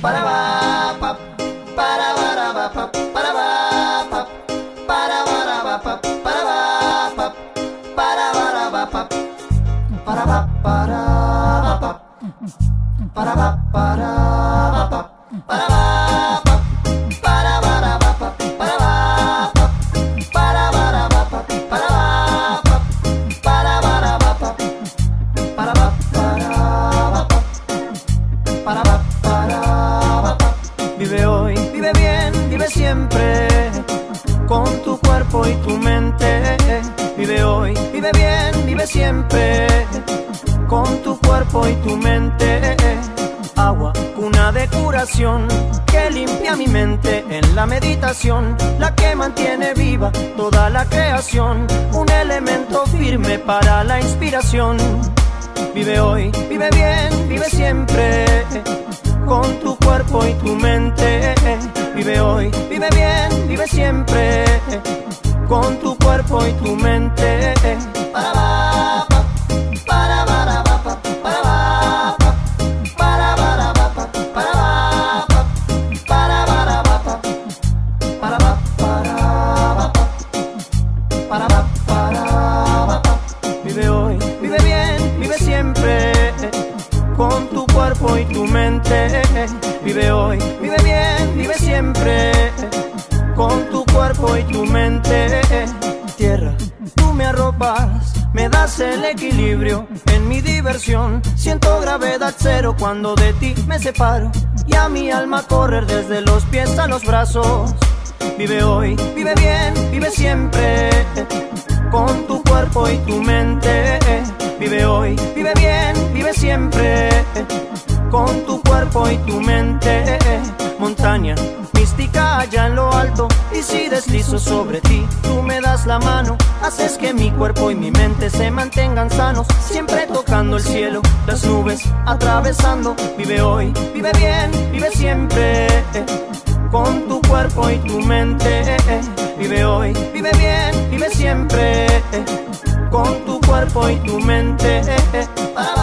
para va pa para va pa para va pa para va pa para va pa para va pa para va para va para va para va para va pa para va pa para va pa para va pa para va pa para va pa para va para va para va. Vive hoy, vive bien, vive siempre, con tu cuerpo y tu mente. Vive hoy, vive bien, vive siempre, con tu cuerpo y tu mente. Agua, cuna de curación, que limpia mi mente en la meditación, la que mantiene viva toda la creación, un elemento firme para la inspiración. Vive hoy, vive bien, vive siempre, con tu cuerpo y tu mente. Vive hoy, vive bien, vive siempre, con tu cuerpo y tu mente. Para va pa, para va pa, para va pa, para va pa, para va pa, para va pa, para va para va pa. Vive hoy, vive bien, vive siempre, con tu cuerpo y tu mente. Vive hoy, vive bien, vive siempre, con tu cuerpo y tu mente. Tierra, tú me arropas, me das el equilibrio en mi diversión. Siento gravedad cero cuando de ti me separo, y a mi alma correr desde los pies a los brazos. Vive hoy, vive bien, vive siempre, con tu cuerpo y tu mente. Vive hoy, vive bien, vive siempre, con tu cuerpo y tu mente. Montaña mística allá en lo alto, y si deslizo sobre ti, tú me das la mano. Haces que mi cuerpo y mi mente se mantengan sanos, siempre tocando el cielo, las nubes atravesando. Vive hoy, vive bien, vive siempre, con tu cuerpo y tu mente. Vive hoy, vive bien, vive siempre, con tu cuerpo y tu mente. Para